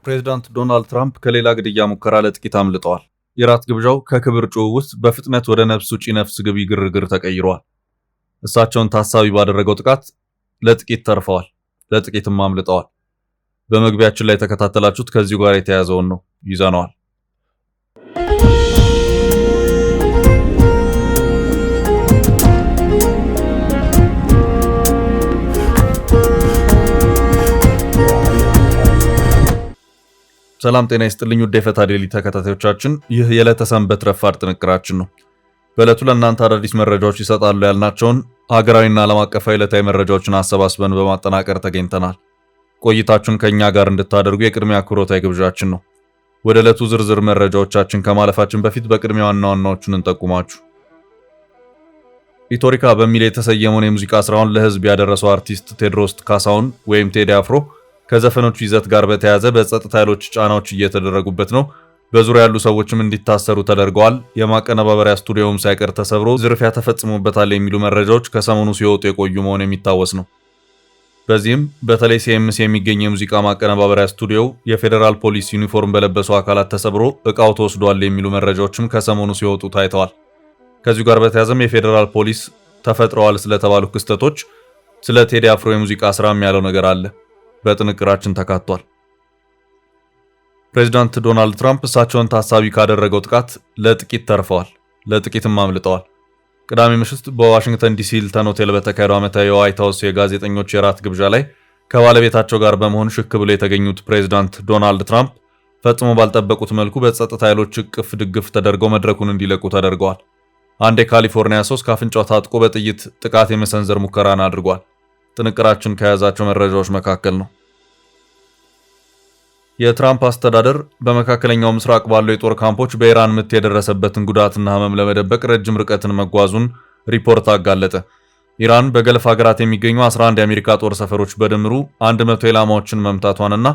ፕሬዝዳንት ዶናልድ ትራምፕ ከሌላ ግድያ ሙከራ ለጥቂት አምልጠዋል። የራት ግብዣው ከክብር ጭውውት በፍጥነት ወደ ነፍስ ውጪ ነፍስ ግቢ ግርግር ተቀይሯል። እሳቸውን ታሳቢ ባደረገው ጥቃት ለጥቂት ተርፈዋል፣ ለጥቂትም አምልጠዋል። በመግቢያችን ላይ የተከታተላችሁት ከዚሁ ጋር የተያያዘውን ነው ይዘነዋል። ሰላም ጤና ይስጥልኝ ውድ የፈታ ዴሊ ተከታታዮቻችን፣ ይህ የዕለተ ሰንበት ረፋድ ጥንቅራችን ነው። በዕለቱ ለእናንተ አዳዲስ መረጃዎች ይሰጣሉ ያልናቸውን ሀገራዊና ዓለም አቀፋዊ ዕለታዊ መረጃዎችን አሰባስበን በማጠናቀር ተገኝተናል። ቆይታችሁን ከእኛ ጋር እንድታደርጉ የቅድሚያ አክብሮታዊ ግብዣችን ነው። ወደ ዕለቱ ዝርዝር መረጃዎቻችን ከማለፋችን በፊት በቅድሚያ ዋና ዋናዎቹን እንጠቁማችሁ። ሪቶሪካ በሚል የተሰየመውን የሙዚቃ ስራውን ለህዝብ ያደረሰው አርቲስት ቴዎድሮስ ካሳሁን ወይም ቴዲ አፍሮ ከዘፈኖቹ ይዘት ጋር በተያያዘ በጸጥታ ኃይሎች ጫናዎች እየተደረጉበት ነው። በዙሪያ ያሉ ሰዎችም እንዲታሰሩ ተደርገዋል። የማቀነባበሪያ ስቱዲዮውም ሳይቀር ተሰብሮ ዝርፊያ ተፈጽሞበታል የሚሉ መረጃዎች ከሰሞኑ ሲወጡ የቆዩ መሆኑ የሚታወስ ነው። በዚህም በተለይ ሲኤምሲ የሚገኝ የሙዚቃ ማቀነባበሪያ ስቱዲዮ የፌዴራል ፖሊስ ዩኒፎርም በለበሱ አካላት ተሰብሮ እቃው ተወስዷል የሚሉ መረጃዎችም ከሰሞኑ ሲወጡ ታይተዋል። ከዚሁ ጋር በተያያዘም የፌዴራል ፖሊስ ተፈጥረዋል ስለተባሉ ክስተቶች ስለ ቴዲ አፍሮ የሙዚቃ ስራም ያለው ነገር አለ። በጥንቅራችን ተካቷል። ፕሬዝዳንት ዶናልድ ትራምፕ እሳቸውን ታሳቢ ካደረገው ጥቃት ለጥቂት ተርፈዋል፣ ለጥቂትም አምልጠዋል። ቅዳሜ ምሽት በዋሽንግተን ዲሲ ሂልተን ሆቴል በተካሄደው ዓመታዊ የዋይት ሃውስ የጋዜጠኞች የራት ግብዣ ላይ ከባለቤታቸው ጋር በመሆን ሽክ ብሎ የተገኙት ፕሬዝዳንት ዶናልድ ትራምፕ ፈጽሞ ባልጠበቁት መልኩ በጸጥታ ኃይሎች እቅፍ ድግፍ ተደርገው መድረኩን እንዲለቁ ተደርገዋል። አንድ የካሊፎርኒያ ሰው ከአፍንጫው ታጥቆ በጥይት ጥቃት የመሰንዘር ሙከራን አድርጓል። ጥንቅራችን ከያዛቸው መረጃዎች መካከል ነው። የትራምፕ አስተዳደር በመካከለኛው ምስራቅ ባሉ የጦር ካምፖች በኢራን ምት የደረሰበትን ጉዳትና ህመም ለመደበቅ ረጅም ርቀትን መጓዙን ሪፖርት አጋለጠ። ኢራን በገልፍ ሀገራት የሚገኙ 11 የአሜሪካ ጦር ሰፈሮች በድምሩ 100 ኢላማዎችን መምታቷንና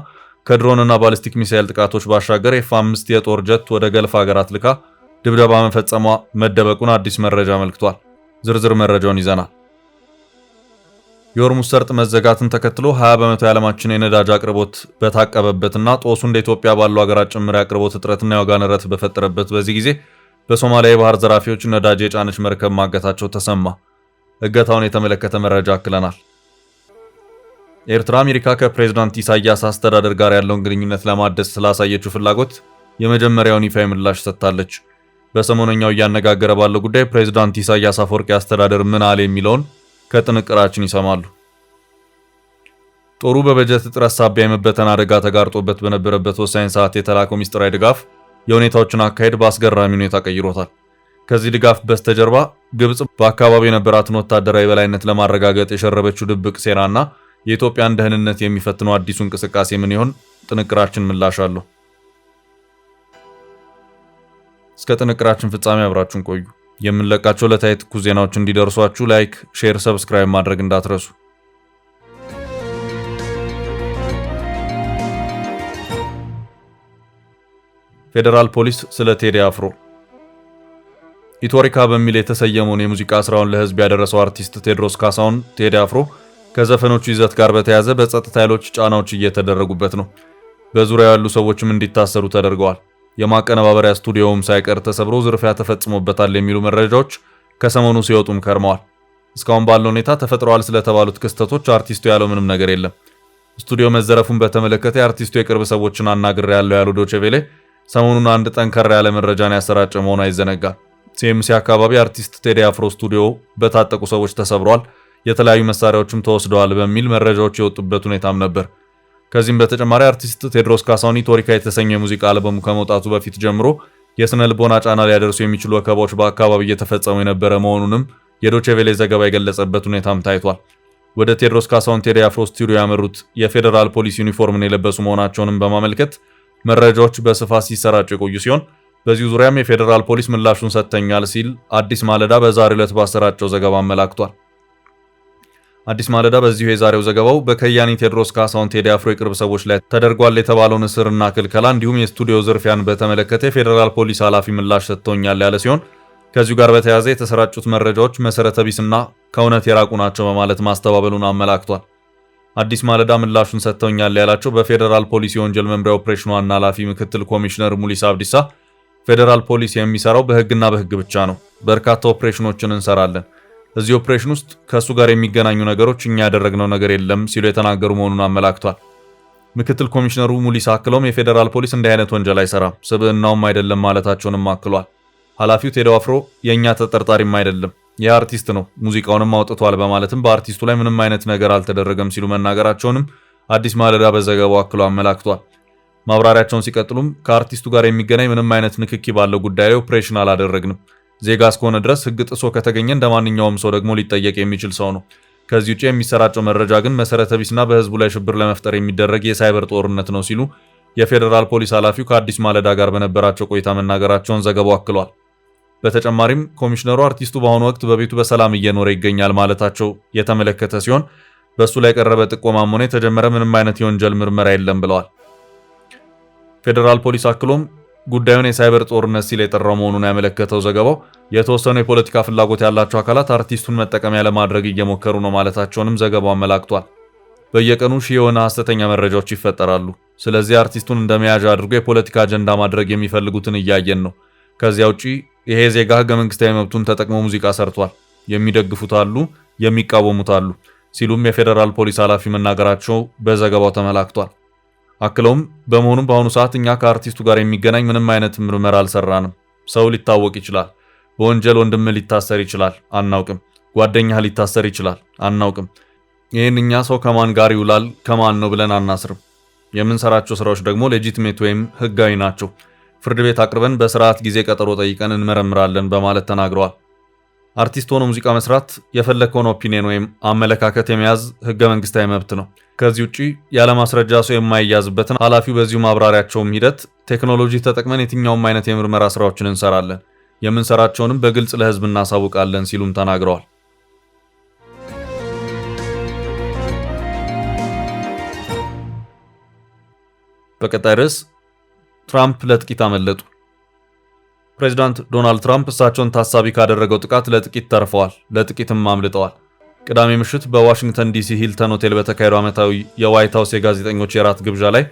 ከድሮንና ባሊስቲክ ሚሳኤል ጥቃቶች ባሻገር F-5 የጦር ጀት ወደ ገልፍ ሀገራት ልካ ድብደባ መፈጸሟ መደበቁን አዲስ መረጃ አመልክቷል። ዝርዝር መረጃውን ይዘናል። የሆርሙዝ ሰርጥ መዘጋትን ተከትሎ 20 በመቶ የዓለማችን የነዳጅ አቅርቦት በታቀበበትና ጦሱ እንደ ኢትዮጵያ ባሉ ሀገራት ጭምር አቅርቦት እጥረትና የዋጋ ንረት በፈጠረበት በዚህ ጊዜ በሶማሊያ የባህር ዘራፊዎች ነዳጅ የጫነች መርከብ ማገታቸው ተሰማ። እገታውን የተመለከተ መረጃ አክለናል። ኤርትራ አሜሪካ ከፕሬዝዳንት ኢሳያስ አስተዳደር ጋር ያለውን ግንኙነት ለማደስ ስላሳየችው ፍላጎት የመጀመሪያውን ይፋዊ ምላሽ ሰጥታለች። በሰሞነኛው እያነጋገረ ባለው ጉዳይ ፕሬዝዳንት ኢሳያስ አፈወርቂ አስተዳደር ምን አለ የሚለውን ከጥንቅራችን ይሰማሉ። ጦሩ በበጀት እጥረት ሳቢያ የመበተን አደጋ ተጋርጦበት በነበረበት ወሳኝ ሰዓት የተላከው ሚስጥራዊ ድጋፍ የሁኔታዎችን አካሄድ በአስገራሚ ሁኔታ ቀይሮታል። ከዚህ ድጋፍ በስተጀርባ ግብጽ በአካባቢው የነበራትን ወታደራዊ በላይነት ለማረጋገጥ የሸረበችው ድብቅ ሴራና የኢትዮጵያን ደህንነት የሚፈትነው አዲሱ እንቅስቃሴ ምን ይሆን? ጥንቅራችን ምላሽ አለው። እስከ ጥንቅራችን ፍጻሜ አብራችሁን ቆዩ። የምንለቃቸው ዕለታዊ ትኩስ ዜናዎች እንዲደርሷችሁ ላይክ፣ ሼር፣ ሰብስክራይብ ማድረግ እንዳትረሱ። ፌዴራል ፖሊስ ስለ ቴዲ አፍሮ ሪቶሪካ በሚል የተሰየመውን የሙዚቃ ስራውን ለህዝብ ያደረሰው አርቲስት ቴዎድሮስ ካሳሁን ቴዲ አፍሮ ከዘፈኖቹ ይዘት ጋር በተያያዘ በጸጥታ ኃይሎች ጫናዎች እየተደረጉበት ነው። በዙሪያው ያሉ ሰዎችም እንዲታሰሩ ተደርገዋል። የማቀነባበሪያ ስቱዲዮውም ሳይቀር ተሰብሮ ዝርፊያ ተፈጽሞበታል የሚሉ መረጃዎች ከሰሞኑ ሲወጡም ከርመዋል። እስካሁን ባለው ሁኔታ ተፈጥረዋል ስለተባሉት ክስተቶች አርቲስቱ ያለው ምንም ነገር የለም። ስቱዲዮ መዘረፉን በተመለከተ የአርቲስቱ የቅርብ ሰዎችን አናግሬያለሁ ያለው ዶቼ ቬለ ሰሞኑን አንድ ጠንከር ያለ መረጃን ያሰራጨ መሆኑ አይዘነጋም። ሲኤምሲ አካባቢ አርቲስት ቴዲ አፍሮ ስቱዲዮ በታጠቁ ሰዎች ተሰብሯል፣ የተለያዩ መሳሪያዎችም ተወስደዋል በሚል መረጃዎች የወጡበት ሁኔታም ነበር። ከዚህም በተጨማሪ አርቲስት ቴዎድሮስ ካሳሁን ሪቶሪካ የተሰኘ የሙዚቃ አልበሙ ከመውጣቱ በፊት ጀምሮ የስነ ልቦና ጫና ሊያደርሱ የሚችሉ ወከባዎች በአካባቢው እየተፈጸሙ የነበረ መሆኑንም የዶቼ ቬለ ዘገባ የገለጸበት ሁኔታም ታይቷል። ወደ ቴዎድሮስ ካሳሁን ቴዲ አፍሮ ስቱዲዮ ያመሩት የፌዴራል ፖሊስ ዩኒፎርምን የለበሱ መሆናቸውንም በማመልከት መረጃዎች በስፋት ሲሰራጩ የቆዩ ሲሆን በዚሁ ዙሪያም የፌዴራል ፖሊስ ምላሹን ሰጥተኛል ሲል አዲስ ማለዳ በዛሬው ዕለት ባሰራጨው ዘገባ አመላክቷል። አዲስ ማለዳ በዚሁ የዛሬው ዘገባው በከያኒ ቴዎድሮስ ካሳሁን ቴዲ አፍሮ የቅርብ ሰዎች ላይ ተደርጓል የተባለውን እስርና ክልከላ እንዲሁም የስቱዲዮ ዝርፊያን በተመለከተ የፌዴራል ፖሊስ ኃላፊ ምላሽ ሰጥተኛል ያለ ሲሆን ከዚሁ ጋር በተያያዘ የተሰራጩት መረጃዎች መሰረተ ቢስና ከእውነት የራቁ ናቸው በማለት ማስተባበሉን አመላክቷል። አዲስ ማለዳ ምላሹን ሰጥተውኛል ያላቸው በፌዴራል ፖሊስ የወንጀል መምሪያ ኦፕሬሽን ዋና ኃላፊ ምክትል ኮሚሽነር ሙሊሳ አብዲሳ ፌዴራል ፖሊስ የሚሰራው በህግና በህግ ብቻ ነው። በርካታ ኦፕሬሽኖችን እንሰራለን። እዚህ ኦፕሬሽን ውስጥ ከሱ ጋር የሚገናኙ ነገሮች እኛ ያደረግነው ነገር የለም ሲሉ የተናገሩ መሆኑን አመላክቷል። ምክትል ኮሚሽነሩ ሙሊሳ አክለውም የፌዴራል ፖሊስ እንዲህ አይነት ወንጀል አይሰራም፣ ስብዕናውም አይደለም ማለታቸውንም አክሏል። ኃላፊው ቴዲ አፍሮ የኛ ተጠርጣሪም አይደለም፣ የአርቲስት ነው፣ ሙዚቃውንም አውጥቷል በማለትም በአርቲስቱ ላይ ምንም አይነት ነገር አልተደረገም ሲሉ መናገራቸውንም አዲስ ማለዳ በዘገባው አክሎ አመላክቷል። ማብራሪያቸውን ሲቀጥሉም ከአርቲስቱ ጋር የሚገናኝ ምንም አይነት ንክኪ ባለው ጉዳይ ላይ ኦፕሬሽን አላደረግንም። ዜጋ እስከሆነ ድረስ ህግ ጥሶ ከተገኘ እንደማንኛውም ሰው ደግሞ ሊጠየቅ የሚችል ሰው ነው። ከዚህ ውጪ የሚሰራጨው መረጃ ግን መሰረተ ቢስና በህዝቡ ላይ ሽብር ለመፍጠር የሚደረግ የሳይበር ጦርነት ነው ሲሉ የፌዴራል ፖሊስ ኃላፊው ከአዲስ ማለዳ ጋር በነበራቸው ቆይታ መናገራቸውን ዘገባው አክሏል። በተጨማሪም ኮሚሽነሩ አርቲስቱ በአሁኑ ወቅት በቤቱ በሰላም እየኖረ ይገኛል ማለታቸው የተመለከተ ሲሆን በሱ ላይ የቀረበ ጥቆማም ሆነ የተጀመረ ምንም አይነት የወንጀል ምርመራ የለም ብለዋል። ፌዴራል ፖሊስ አክሎም ጉዳዩን የሳይበር ጦርነት ሲል የጠራው መሆኑን ያመለከተው ዘገባው የተወሰኑ የፖለቲካ ፍላጎት ያላቸው አካላት አርቲስቱን መጠቀሚያ ለማድረግ እየሞከሩ ነው ማለታቸውንም ዘገባው አመላክቷል። በየቀኑ ሺህ የሆነ ሐሰተኛ መረጃዎች ይፈጠራሉ። ስለዚህ አርቲስቱን እንደመያዣ አድርጎ የፖለቲካ አጀንዳ ማድረግ የሚፈልጉትን እያየን ነው። ከዚያ ውጪ ይሄ ዜጋ ህገ መንግስታዊ መብቱን ተጠቅሞ ሙዚቃ ሰርቷል፣ የሚደግፉት አሉ፣ የሚቃወሙት አሉ ሲሉም የፌዴራል ፖሊስ ኃላፊ መናገራቸው በዘገባው ተመላክቷል። አክለውም በመሆኑም በአሁኑ ሰዓት እኛ ከአርቲስቱ ጋር የሚገናኝ ምንም አይነት ምርመራ አልሰራንም። ሰው ሊታወቅ ይችላል፣ በወንጀል ወንድም ሊታሰር ይችላል፣ አናውቅም። ጓደኛህ ሊታሰር ይችላል፣ አናውቅም። ይህን እኛ ሰው ከማን ጋር ይውላል ከማን ነው ብለን አናስርም። የምንሰራቸው ስራዎች ደግሞ ሌጂቲሜት ወይም ህጋዊ ናቸው። ፍርድ ቤት አቅርበን በስርዓት ጊዜ ቀጠሮ ጠይቀን እንመረምራለን በማለት ተናግረዋል። አርቲስት ሆኖ ሙዚቃ መስራት የፈለከውን ኦፒኒየን ወይም አመለካከት የመያዝ ህገ መንግስታዊ መብት ነው። ከዚህ ውጪ ያለ ማስረጃ ሰው የማይያዝበትን ኃላፊው በዚሁ ማብራሪያቸውም ሂደት ቴክኖሎጂ ተጠቅመን የትኛውም አይነት የምርመራ ስራዎችን እንሰራለን፣ የምንሰራቸውንም በግልጽ ለህዝብ እናሳውቃለን ሲሉም ተናግረዋል። በቀጣይ ርዕስ ትራምፕ ለጥቂት አመለጡ። ፕሬዚዳንት ዶናልድ ትራምፕ እሳቸውን ታሳቢ ካደረገው ጥቃት ለጥቂት ተርፈዋል፣ ለጥቂትም አምልጠዋል። ቅዳሜ ምሽት በዋሽንግተን ዲሲ ሂልተን ሆቴል በተካሄደው ዓመታዊ የዋይት ሃውስ የጋዜጠኞች የራት ግብዣ ላይ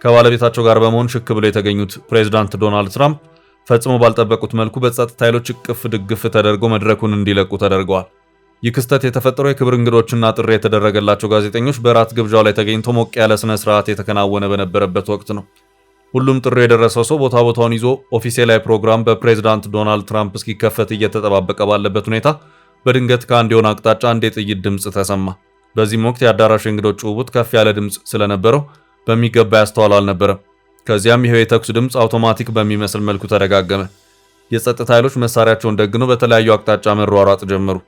ከባለቤታቸው ጋር በመሆን ሽክ ብለው የተገኙት ፕሬዚዳንት ዶናልድ ትራምፕ ፈጽሞ ባልጠበቁት መልኩ በጸጥታ ኃይሎች እቅፍ ድግፍ ተደርገው መድረኩን እንዲለቁ ተደርገዋል። ይህ ክስተት የተፈጠረው የክብር እንግዶችና ጥሪ የተደረገላቸው ጋዜጠኞች በራት ግብዣው ላይ ተገኝተው ሞቅ ያለ ስነ ስርዓት የተከናወነ በነበረበት ወቅት ነው። ሁሉም ጥሪ የደረሰው ሰው ቦታውን ይዞ ኦፊሴላዊ ፕሮግራም በፕሬዚዳንት ዶናልድ ትራምፕ እስኪከፈት እየተጠባበቀ ባለበት ሁኔታ በድንገት ከአንድ የሆነ አቅጣጫ አንድ የጥይት ድምፅ ተሰማ። በዚህም ወቅት የአዳራሹ እንግዶች ጭውውት ከፍ ያለ ድምፅ ስለነበረው በሚገባ ያስተዋል አልነበረም። ከዚያም ይሄው የተኩስ ድምፅ አውቶማቲክ በሚመስል መልኩ ተደጋገመ። የጸጥታ ኃይሎች መሳሪያቸውን ደግነው በተለያዩ አቅጣጫ መሯሯጥ ጀመሩ።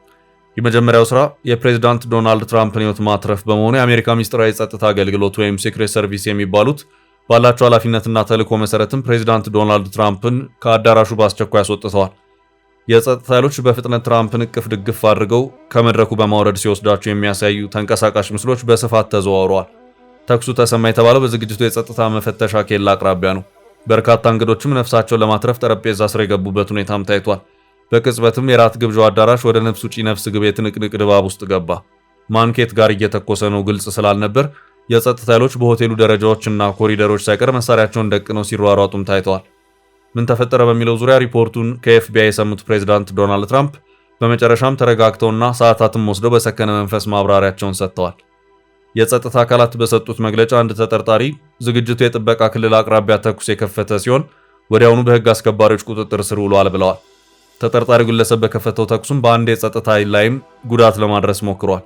የመጀመሪያው ስራ የፕሬዚዳንት ዶናልድ ትራምፕን ሕይወት ማትረፍ በመሆኑ የአሜሪካ ሚስጥራዊ የጸጥታ አገልግሎት ወይም ሲክሬት ሰርቪስ የሚባሉት ባላቸው ኃላፊነትና ተልዕኮ መሰረትም ፕሬዚዳንት ዶናልድ ትራምፕን ከአዳራሹ በአስቸኳይ አስወጥተዋል። የጸጥታ ኃይሎች በፍጥነት ትራምፕን እቅፍ ድግፍ አድርገው ከመድረኩ በማውረድ ሲወስዳቸው የሚያሳዩ ተንቀሳቃሽ ምስሎች በስፋት ተዘዋውረዋል። ተኩሱ ተሰማ የተባለው በዝግጅቱ የጸጥታ መፈተሻ ኬላ አቅራቢያ ነው። በርካታ እንግዶችም ነፍሳቸውን ለማትረፍ ጠረጴዛ ስር የገቡበት ሁኔታም ታይቷል። በቅጽበትም የራት ግብዣው አዳራሽ ወደ ነፍስ ውጪ ነፍስ ግብ የትንቅንቅ ድባብ ውስጥ ገባ። ማንኬት ጋር እየተኮሰ ነው ግልጽ ስላልነበር የጸጥታ ኃይሎች በሆቴሉ ደረጃዎችና ኮሪደሮች ሳይቀር መሳሪያቸውን ደቅነው ሲሯሯጡም ታይተዋል። ምን ተፈጠረ በሚለው ዙሪያ ሪፖርቱን ከኤፍቢአይ የሰሙት ፕሬዚዳንት ዶናልድ ትራምፕ በመጨረሻም ተረጋግተውና ሰዓታትም ወስደው በሰከነ መንፈስ ማብራሪያቸውን ሰጥተዋል። የጸጥታ አካላት በሰጡት መግለጫ አንድ ተጠርጣሪ ዝግጅቱ የጥበቃ ክልል አቅራቢያ ተኩስ የከፈተ ሲሆን ወዲያውኑ በሕግ አስከባሪዎች ቁጥጥር ስር ውሏል ብለዋል። ተጠርጣሪው ግለሰብ በከፈተው ተኩስም በአንድ የጸጥታ ኃይል ላይም ጉዳት ለማድረስ ሞክሯል።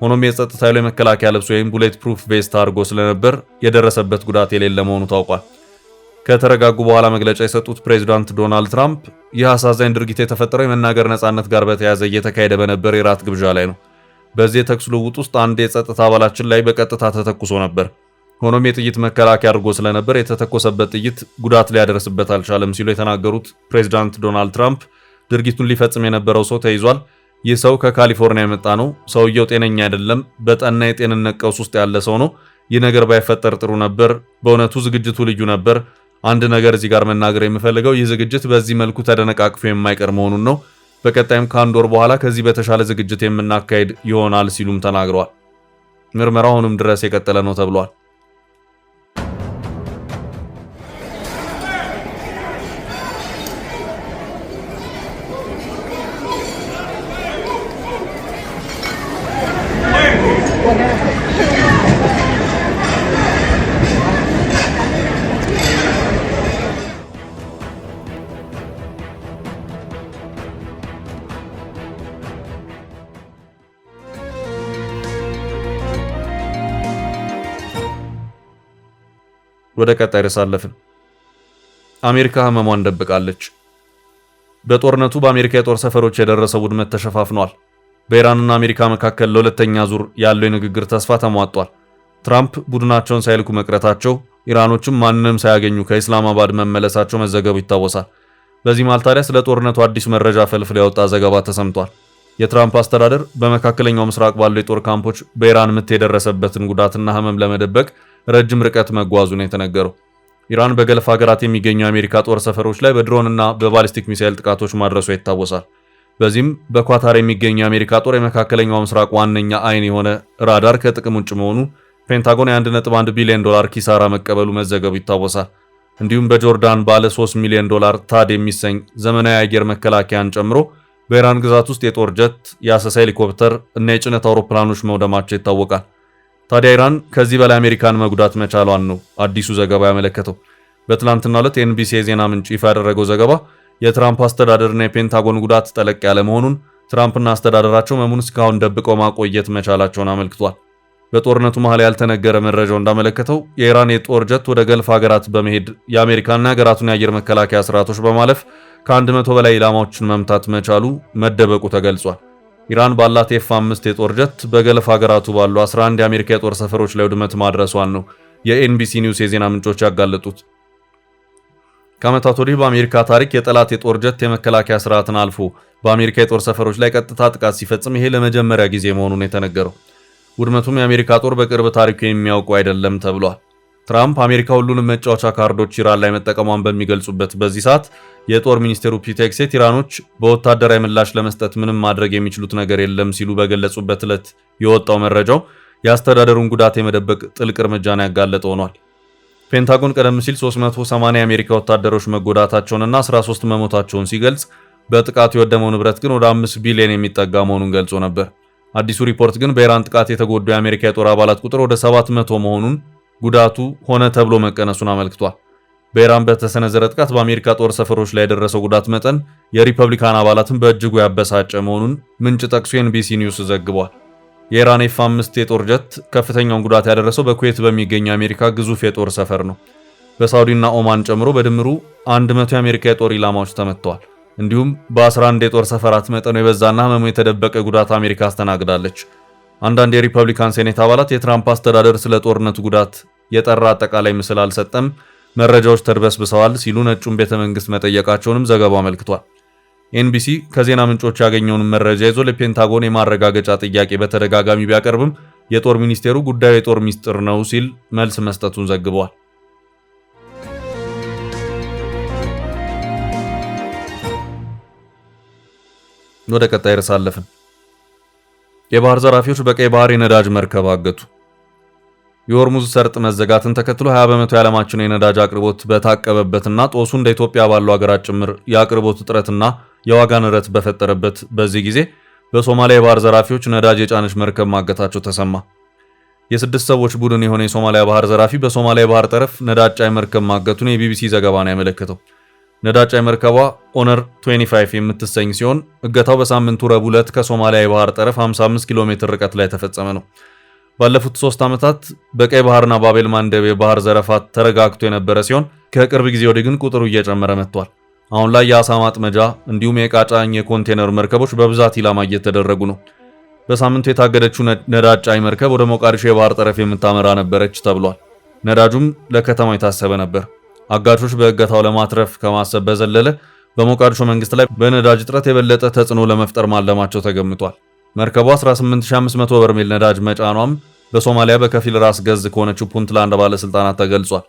ሆኖም የጸጥታ ኃይሉ የመከላከያ ልብስ ወይም ቡሌት ፕሩፍ ቬስት አድርጎ ስለነበር የደረሰበት ጉዳት የሌለ መሆኑ ታውቋል። ከተረጋጉ በኋላ መግለጫ የሰጡት ፕሬዚዳንት ዶናልድ ትራምፕ ይህ አሳዛኝ ድርጊት የተፈጠረው የመናገር ነጻነት ጋር በተያያዘ እየተካሄደ በነበር የራት ግብዣ ላይ ነው። በዚህ የተኩስ ልውውጥ ውስጥ አንድ የጸጥታ አባላችን ላይ በቀጥታ ተተኩሶ ነበር። ሆኖም የጥይት መከላከያ አድርጎ ስለነበር የተተኮሰበት ጥይት ጉዳት ሊያደርስበት አልቻለም ሲሉ የተናገሩት ፕሬዚዳንት ዶናልድ ትራምፕ ድርጊቱን ሊፈጽም የነበረው ሰው ተይዟል። ይህ ሰው ከካሊፎርኒያ የመጣ ነው። ሰውየው ጤነኛ አይደለም። በጠና የጤንነት ቀውስ ውስጥ ያለ ሰው ነው። ይህ ነገር ባይፈጠር ጥሩ ነበር። በእውነቱ ዝግጅቱ ልዩ ነበር። አንድ ነገር እዚህ ጋር መናገር የምፈልገው ይህ ዝግጅት በዚህ መልኩ ተደነቃቅፎ የማይቀር መሆኑን ነው። በቀጣይም ከአንድ ወር በኋላ ከዚህ በተሻለ ዝግጅት የምናካሄድ ይሆናል ሲሉም ተናግረዋል። ምርመራው አሁንም ድረስ የቀጠለ ነው ተብሏል። ወደ ቀጣይ ርዕስ አለፍን። አሜሪካ ህመሟን ደብቃለች። በጦርነቱ በአሜሪካ የጦር ሰፈሮች የደረሰው ውድመት ተሸፋፍኗል። በኢራንና አሜሪካ መካከል ለሁለተኛ ዙር ያለው የንግግር ተስፋ ተሟጧል። ትራምፕ ቡድናቸውን ሳይልኩ መቅረታቸው፣ ኢራኖችም ማንንም ሳያገኙ ከኢስላማባድ መመለሳቸው መዘገቡ ይታወሳል። በዚህ መሃል ታዲያ ስለ ጦርነቱ አዲስ መረጃ ፈልፍሎ ያወጣ ዘገባ ተሰምቷል። የትራምፕ አስተዳደር በመካከለኛው ምስራቅ ባሉ የጦር ካምፖች በኢራን ምት የደረሰበትን ጉዳትና ህመም ለመደበቅ ረጅም ርቀት መጓዙ ነው የተነገረው። ኢራን በገልፍ ሀገራት የሚገኙ የአሜሪካ ጦር ሰፈሮች ላይ በድሮንና በባሊስቲክ ሚሳኤል ጥቃቶች ማድረሷ ይታወሳል። በዚህም በኳታር የሚገኙ የአሜሪካ ጦር የመካከለኛው ምስራቅ ዋነኛ አይን የሆነ ራዳር ከጥቅም ውጭ መሆኑ፣ ፔንታጎን የ1.1 ቢሊዮን ዶላር ኪሳራ መቀበሉ መዘገቡ ይታወሳል። እንዲሁም በጆርዳን ባለ 3 ሚሊዮን ዶላር ታድ የሚሰኝ ዘመናዊ አየር መከላከያን ጨምሮ በኢራን ግዛት ውስጥ የጦር ጀት፣ የአሰሳ ሄሊኮፕተር እና የጭነት አውሮፕላኖች መውደማቸው ይታወቃል። ታዲያ ኢራን ከዚህ በላይ አሜሪካን መጉዳት መቻሏን ነው አዲሱ ዘገባ ያመለከተው። በትላንትናው ዕለት ኤንቢሲ የዜና ምንጭ ይፋ ያደረገው ዘገባ የትራምፕ አስተዳደርና የፔንታጎን ጉዳት ጠለቅ ያለ መሆኑን፣ ትራምፕና አስተዳደራቸው መሙን እስካሁን ደብቀው ማቆየት መቻላቸውን አመልክቷል። በጦርነቱ መሃል ያልተነገረ መረጃው እንዳመለከተው የኢራን የጦር ጀት ወደ ገልፍ ሀገራት በመሄድ የአሜሪካና ሀገራቱን የአየር መከላከያ ስርዓቶች በማለፍ ከ100 በላይ ኢላማዎችን መምታት መቻሉ መደበቁ ተገልጿል። ኢራን ባላት F-5 የጦር ጀት በገልፍ ሀገራቱ ባሉ 11 የአሜሪካ የጦር ሰፈሮች ላይ ውድመት ማድረሷን ነው የኤንቢሲ ኒውስ የዜና ምንጮች ያጋለጡት። ከዓመታት ወዲህ በአሜሪካ ታሪክ የጠላት የጦር ጀት የመከላከያ ስርዓትን አልፎ በአሜሪካ የጦር ሰፈሮች ላይ ቀጥታ ጥቃት ሲፈጽም ይሄ ለመጀመሪያ ጊዜ መሆኑን የተነገረው። ውድመቱም የአሜሪካ ጦር በቅርብ ታሪኩ የሚያውቀው አይደለም ተብሏል። ትራምፕ አሜሪካ ሁሉንም መጫወቻ ካርዶች ኢራን ላይ መጠቀሟን በሚገልጹበት በዚህ ሰዓት የጦር ሚኒስቴሩ ፒት ሄግሴት ኢራኖች በወታደራዊ ምላሽ ለመስጠት ምንም ማድረግ የሚችሉት ነገር የለም ሲሉ በገለጹበት ዕለት የወጣው መረጃው የአስተዳደሩን ጉዳት የመደበቅ ጥልቅ እርምጃን ያጋለጠ ሆኗል። ፔንታጎን ቀደም ሲል 380 የአሜሪካ ወታደሮች መጎዳታቸውንና 13 መሞታቸውን ሲገልጽ በጥቃቱ የወደመው ንብረት ግን ወደ 5 ቢሊዮን የሚጠጋ መሆኑን ገልጾ ነበር። አዲሱ ሪፖርት ግን በኢራን ጥቃት የተጎዱ የአሜሪካ የጦር አባላት ቁጥር ወደ 700 መሆኑን፣ ጉዳቱ ሆነ ተብሎ መቀነሱን አመልክቷል። በኢራን በተሰነዘረ ጥቃት በአሜሪካ ጦር ሰፈሮች ላይ የደረሰው ጉዳት መጠን የሪፐብሊካን አባላትን በእጅጉ ያበሳጨ መሆኑን ምንጭ ጠቅሶ ኤንቢሲ ኒውስ ዘግቧል። የኢራን F-5 የጦር ጀት ከፍተኛውን ጉዳት ያደረሰው በኩዌት በሚገኝ የአሜሪካ ግዙፍ የጦር ሰፈር ነው። በሳውዲና ኦማን ጨምሮ በድምሩ 100 የአሜሪካ የጦር ኢላማዎች ተመትተዋል። እንዲሁም በ11 የጦር ሰፈራት መጠኑ የበዛና ህመሙ የተደበቀ ጉዳት አሜሪካ አስተናግዳለች። አንዳንድ የሪፐብሊካን ሴኔት አባላት የትራምፕ አስተዳደር ስለ ጦርነቱ ጉዳት የጠራ አጠቃላይ ምስል አልሰጠም፣ መረጃዎች ተድበስብሰዋል ሲሉ ነጩን ቤተ መንግስት መጠየቃቸውንም ዘገባው አመልክቷል። ኤንቢሲ ከዜና ምንጮች ያገኘውን መረጃ ይዞ ለፔንታጎን የማረጋገጫ ጥያቄ በተደጋጋሚ ቢያቀርብም የጦር ሚኒስቴሩ ጉዳዩ የጦር ሚስጥር ነው ሲል መልስ መስጠቱን ዘግቧል። ወደ ቀጣይ ርዕስ አለፍን። የባህር ዘራፊዎች በቀይ ባህር የነዳጅ መርከብ አገቱ። የሆርሙዝ ሰርጥ መዘጋትን ተከትሎ 20 በመቶ የዓለማችን የነዳጅ አቅርቦት በታቀበበትና ጦሱ እንደ ኢትዮጵያ ባሉ ሀገራት ጭምር የአቅርቦት እጥረትና የዋጋ ንረት በፈጠረበት በዚህ ጊዜ በሶማሊያ የባህር ዘራፊዎች ነዳጅ የጫነች መርከብ ማገታቸው ተሰማ። የ6 ሰዎች ቡድን የሆነ የሶማሊያ ባህር ዘራፊ በሶማሊያ የባህር ጠረፍ ነዳጅ ጫኝ መርከብ ማገቱን የቢቢሲ ዘገባ ነው ያመለከተው። ነዳጅ ጫኝ መርከቧ ኦነር 25 የምትሰኝ ሲሆን እገታው በሳምንቱ ረቡዕ ዕለት ከሶማሊያ የባህር ጠረፍ 55 ኪሎ ሜትር ርቀት ላይ ተፈጸመ ነው። ባለፉት 3 ዓመታት በቀይ ባህርና ባቤል ማንደብ የባህር ዘረፋት ተረጋግቶ የነበረ ሲሆን ከቅርብ ጊዜ ወዲህ ግን ቁጥሩ እየጨመረ መጥቷል። አሁን ላይ የአሳ ማጥመጃ እንዲሁም የዕቃ ጫኝ የኮንቴነር መርከቦች በብዛት ኢላማ እየተደረጉ ነው። በሳምንቱ የታገደችው ነዳጅ ጫኝ መርከብ ወደ ሞቃዲሾ የባህር ጠረፍ የምታመራ ነበረች ተብሏል። ነዳጁም ለከተማው የታሰበ ነበር። አጋቾች በእገታው ለማትረፍ ከማሰብ በዘለለ በሞቃዲሾ መንግስት ላይ በነዳጅ እጥረት የበለጠ ተጽዕኖ ለመፍጠር ማለማቸው ተገምቷል። መርከቧ 18500 በርሜል ነዳጅ መጫኗም በሶማሊያ በከፊል ራስ ገዝ ከሆነችው ፑንትላንድ ባለስልጣናት ተገልጿል።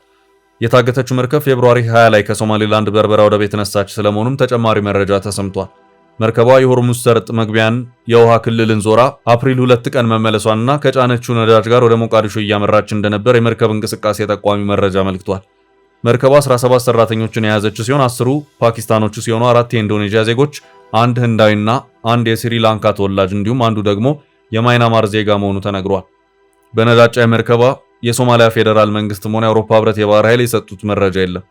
የታገተችው መርከብ ፌብሩዋሪ 20 ላይ ከሶማሊላንድ በርበራ ወደብ የተነሳች ስለመሆኑም ተጨማሪ መረጃ ተሰምቷል። መርከቧ የሆርሙዝ ሰርጥ መግቢያን የውሃ ክልልን ዞራ አፕሪል 2 ቀን መመለሷንና ከጫነችው ነዳጅ ጋር ወደ ሞቃዲሾ እያመራች እንደነበር የመርከብ እንቅስቃሴ ጠቋሚ መረጃ አመልክቷል። መርከቧ 17 ሰራተኞችን የያዘች ሲሆን 10ሩ ፓኪስታኖች ሲሆኑ 4 የኢንዶኔዥያ ዜጎች፣ አንድ ህንዳዊና አንድ የስሪላንካ ተወላጅ እንዲሁም አንዱ ደግሞ የማይናማር ዜጋ መሆኑ ተነግሯል። በነዳጅ ጫኝ መርከቧ የሶማሊያ ፌዴራል መንግስትም ሆነ የአውሮፓ ህብረት የባህር ኃይል የሰጡት መረጃ የለም።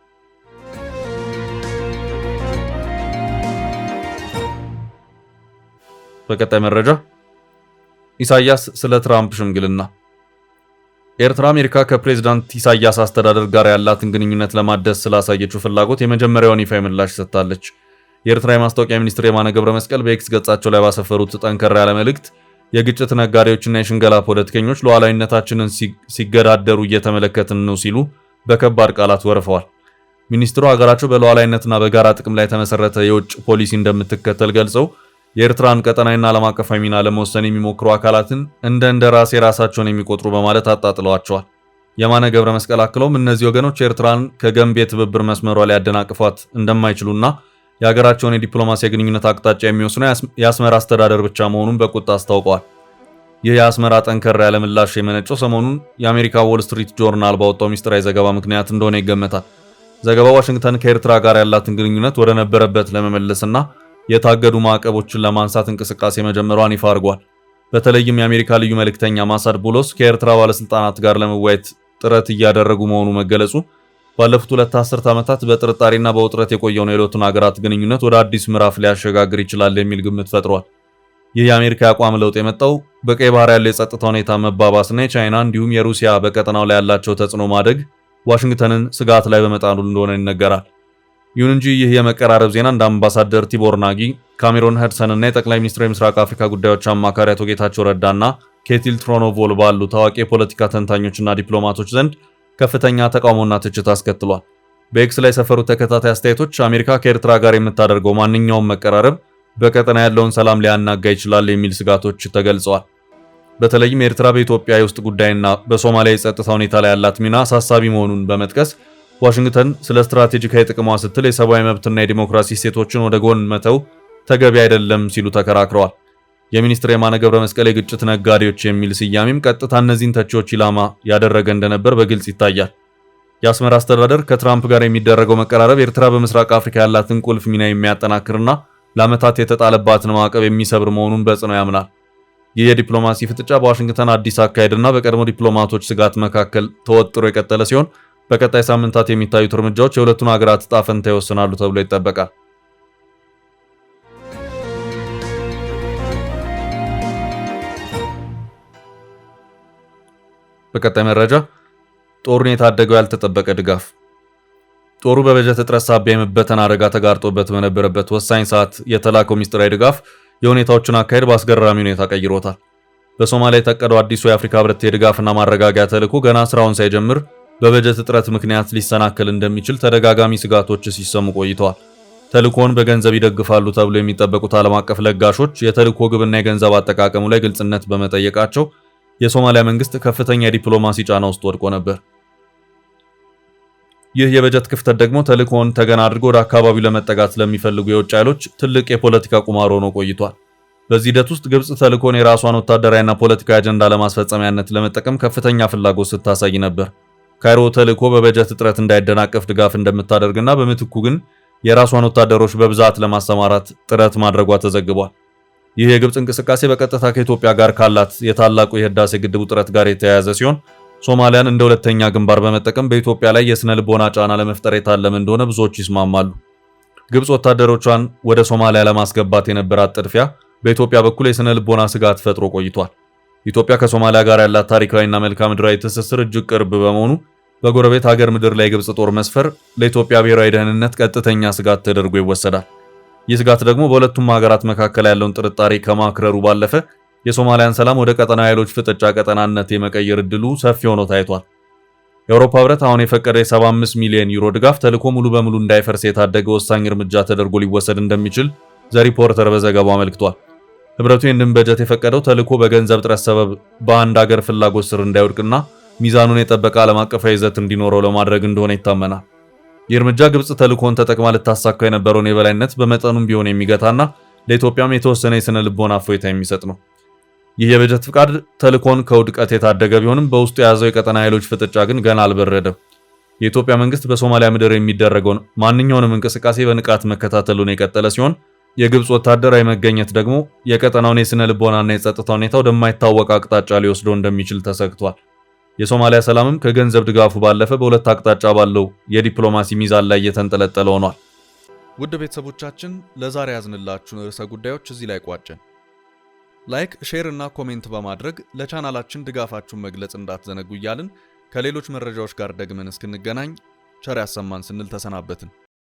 በቀጣይ መረጃ ኢሳያስ ስለ ትራምፕ ሽምግልና። ኤርትራ አሜሪካ ከፕሬዝዳንት ኢሳያስ አስተዳደር ጋር ያላትን ግንኙነት ለማደስ ስላሳየችው ፍላጎት የመጀመሪያውን ይፋ ምላሽ ሰጥታለች። የኤርትራ የማስታወቂያ ሚኒስትር የማነ ገብረ መስቀል በኤክስ ገጻቸው ላይ ባሰፈሩት ጠንከር ያለ መልእክት የግጭት ነጋዴዎችና የሽንገላ ፖለቲከኞች ሉዓላዊነታችንን ሲገዳደሩ እየተመለከትን ነው ሲሉ በከባድ ቃላት ወርፈዋል። ሚኒስትሩ ሀገራቸው በሉዓላዊነትና በጋራ ጥቅም ላይ የተመሰረተ የውጭ ፖሊሲ እንደምትከተል ገልጸው የኤርትራን ቀጠናዊና ዓለም አቀፋዊ ሚና ለመወሰን የሚሞክሩ አካላትን እንደ ራሴ ራሳቸውን የሚቆጥሩ በማለት አጣጥለዋቸዋል። የማነ ገብረ መስቀል አክለውም እነዚህ ወገኖች ኤርትራን ከገንቢ የትብብር መስመሯ ላይ ያደናቅፏት እንደማይችሉና የሀገራቸውን የዲፕሎማሲ ግንኙነት አቅጣጫ የሚወስነው የአስመራ አስተዳደር ብቻ መሆኑን በቁጣ አስታውቀዋል። ይህ የአስመራ ጠንከር ያለ ምላሽ የመነጨው ሰሞኑን የአሜሪካ ዎል ስትሪት ጆርናል ባወጣው ሚስጥራዊ ዘገባ ምክንያት እንደሆነ ይገመታል። ዘገባው ዋሽንግተን ከኤርትራ ጋር ያላትን ግንኙነት ወደ ነበረበት ለመመለስና የታገዱ ማዕቀቦችን ለማንሳት እንቅስቃሴ መጀመሯን ይፋ አድርጓል። በተለይም የአሜሪካ ልዩ መልእክተኛ ማሳድ ቡሎስ ከኤርትራ ባለስልጣናት ጋር ለመወያየት ጥረት እያደረጉ መሆኑ መገለጹ ባለፉት 2 አስርት ዓመታት በጥርጣሬና በውጥረት የቆየውን የሁለቱን ሀገራት ግንኙነት ወደ አዲስ ምዕራፍ ሊያሸጋግር ይችላል የሚል ግምት ፈጥሯል። ይህ የአሜሪካ አቋም ለውጥ የመጣው በቀይ ባህር ያለው የጸጥታ ሁኔታ መባባስና የቻይና እንዲሁም የሩሲያ በቀጠናው ላይ ያላቸው ተጽዕኖ ማደግ ዋሽንግተንን ስጋት ላይ በመጣሉ እንደሆነ ይነገራል። ይሁን እንጂ ይህ የመቀራረብ ዜና እንደ አምባሳደር ቲቦር ናጊ፣ ካሜሮን ሄድሰን እና የጠቅላይ ሚኒስትር የምስራቅ አፍሪካ ጉዳዮች አማካሪ አቶ ጌታቸው ረዳና ኬቲል ትሮኖቮል ባሉ ታዋቂ የፖለቲካ ተንታኞችና ዲፕሎማቶች ዘንድ ከፍተኛ ተቃውሞና ትችት አስከትሏል። በኤክስ ላይ የሰፈሩት ተከታታይ አስተያየቶች አሜሪካ ከኤርትራ ጋር የምታደርገው ማንኛውም መቀራረብ በቀጠና ያለውን ሰላም ሊያናጋ ይችላል የሚል ስጋቶች ተገልጸዋል። በተለይም ኤርትራ በኢትዮጵያ የውስጥ ጉዳይና በሶማሊያ የጸጥታ ሁኔታ ላይ ያላት ሚና አሳሳቢ መሆኑን በመጥቀስ ዋሽንግተን ስለ ስትራቴጂካዊ ጥቅሟ ስትል የሰብአዊ መብትና የዲሞክራሲ እሴቶችን ወደ ጎን መተው ተገቢ አይደለም ሲሉ ተከራክረዋል። የሚኒስትር የማነ ገብረ መስቀል የግጭት ነጋዴዎች የሚል ስያሜም ቀጥታ እነዚህን ተቺዎች ኢላማ ያደረገ እንደነበር በግልጽ ይታያል። የአስመራ አስተዳደር ከትራምፕ ጋር የሚደረገው መቀራረብ ኤርትራ በምስራቅ አፍሪካ ያላትን ቁልፍ ሚና የሚያጠናክርና ለዓመታት የተጣለባትን ማዕቀብ የሚሰብር መሆኑን በጽኑ ያምናል። ይህ የዲፕሎማሲ ፍጥጫ በዋሽንግተን አዲስ አካሄድና በቀድሞ ዲፕሎማቶች ስጋት መካከል ተወጥሮ የቀጠለ ሲሆን በቀጣይ ሳምንታት የሚታዩት እርምጃዎች የሁለቱን ሀገራት ዕጣ ፈንታ ይወስናሉ ተብሎ ይጠበቃል። በቀጣይ መረጃ ጦሩን የታደገው ያልተጠበቀ ድጋፍ። ጦሩ በበጀት እጥረት ሳቢያ የመበተን አደጋ ተጋርጦበት በነበረበት ወሳኝ ሰዓት የተላከው ሚስጥራዊ ድጋፍ የሁኔታዎችን አካሄድ በአስገራሚ ሁኔታ ቀይሮታል። በሶማሊያ የታቀደው አዲሱ የአፍሪካ ህብረት የድጋፍና ማረጋጊያ ተልዕኮ ገና ስራውን ሳይጀምር በበጀት እጥረት ምክንያት ሊሰናከል እንደሚችል ተደጋጋሚ ስጋቶች ሲሰሙ ቆይተዋል። ተልዕኮውን በገንዘብ ይደግፋሉ ተብሎ የሚጠበቁት ዓለም አቀፍ ለጋሾች የተልዕኮ ግብና የገንዘብ አጠቃቀሙ ላይ ግልጽነት በመጠየቃቸው የሶማሊያ መንግስት ከፍተኛ የዲፕሎማሲ ጫና ውስጥ ወድቆ ነበር። ይህ የበጀት ክፍተት ደግሞ ተልዕኮውን ተገና አድርጎ ወደ አካባቢው ለመጠጋት ለሚፈልጉ የውጭ ኃይሎች ትልቅ የፖለቲካ ቁማር ሆኖ ቆይቷል። በዚህ ሂደት ውስጥ ግብጽ ተልዕኮውን የራሷን ወታደራዊና ፖለቲካዊ አጀንዳ ለማስፈጸሚያነት ለመጠቀም ከፍተኛ ፍላጎት ስታሳይ ነበር። ካይሮ ተልዕኮ በበጀት እጥረት እንዳይደናቀፍ ድጋፍ እንደምታደርግና በምትኩ ግን የራሷን ወታደሮች በብዛት ለማሰማራት ጥረት ማድረጓ ተዘግቧል። ይህ የግብጽ እንቅስቃሴ በቀጥታ ከኢትዮጵያ ጋር ካላት የታላቁ የህዳሴ ግድቡ ጥረት ጋር የተያያዘ ሲሆን ሶማሊያን እንደ ሁለተኛ ግንባር በመጠቀም በኢትዮጵያ ላይ የስነ ልቦና ጫና ለመፍጠር የታለመ እንደሆነ ብዙዎች ይስማማሉ። ግብጽ ወታደሮቿን ወደ ሶማሊያ ለማስገባት የነበራት ጥድፊያ በኢትዮጵያ በኩል የስነ ልቦና ስጋት ፈጥሮ ቆይቷል። ኢትዮጵያ ከሶማሊያ ጋር ያላት ታሪካዊና መልክዓ ምድራዊ ትስስር እጅግ ቅርብ በመሆኑ በጎረቤት ሀገር ምድር ላይ የግብጽ ጦር መስፈር ለኢትዮጵያ ብሔራዊ ደህንነት ቀጥተኛ ስጋት ተደርጎ ይወሰዳል። ይህ ስጋት ደግሞ በሁለቱም ሀገራት መካከል ያለውን ጥርጣሬ ከማክረሩ ባለፈ የሶማሊያን ሰላም ወደ ቀጠናዊ ኃይሎች ፍጥጫ ቀጠናነት የመቀየር እድሉ ሰፊ ሆኖ ታይቷል። የአውሮፓ ህብረት አሁን የፈቀደ የ75 ሚሊዮን ዩሮ ድጋፍ ተልዕኮ ሙሉ በሙሉ እንዳይፈርስ የታደገ ወሳኝ እርምጃ ተደርጎ ሊወሰድ እንደሚችል ዘ ሪፖርተር በዘገባው አመልክቷል። ህብረቱ ይህንን በጀት የፈቀደው ተልዕኮ በገንዘብ ጥረት ሰበብ በአንድ ሀገር ፍላጎት ስር እንዳይወድቅና ሚዛኑን የጠበቀ ዓለም አቀፋዊ ይዘት እንዲኖረው ለማድረግ እንደሆነ ይታመናል። ይህ እርምጃ ግብጽ ተልዕኮን ተጠቅማ ልታሳካው የነበረውን የበላይነት በመጠኑም ቢሆን የሚገታና ለኢትዮጵያም የተወሰነ የስነ ልቦና እፎይታ የሚሰጥ ነው። ይህ የበጀት ፍቃድ ተልኮን ከውድቀት የታደገ ቢሆንም በውስጡ የያዘው የቀጠና ኃይሎች ፍጥጫ ግን ገና አልበረደም። የኢትዮጵያ መንግስት በሶማሊያ ምድር የሚደረገውን ማንኛውንም እንቅስቃሴ በንቃት መከታተሉን የቀጠለ ሲሆን የግብጽ ወታደራዊ መገኘት ደግሞ የቀጠናውን የስነ ልቦናና የጸጥታ ሁኔታ ወደማይታወቅ አቅጣጫ ሊወስደው እንደሚችል ተሰግቷል። የሶማሊያ ሰላምም ከገንዘብ ድጋፉ ባለፈ በሁለት አቅጣጫ ባለው የዲፕሎማሲ ሚዛን ላይ እየተንጠለጠለ ሆኗል። ውድ ቤተሰቦቻችን ለዛሬ ያዝንላችሁን ርዕሰ ጉዳዮች እዚህ ላይ ቋጨን። ላይክ፣ ሼር እና ኮሜንት በማድረግ ለቻናላችን ድጋፋችሁን መግለጽ እንዳትዘነጉ እያልን ከሌሎች መረጃዎች ጋር ደግመን እስክንገናኝ ቸር ያሰማን ስንል ተሰናበትን።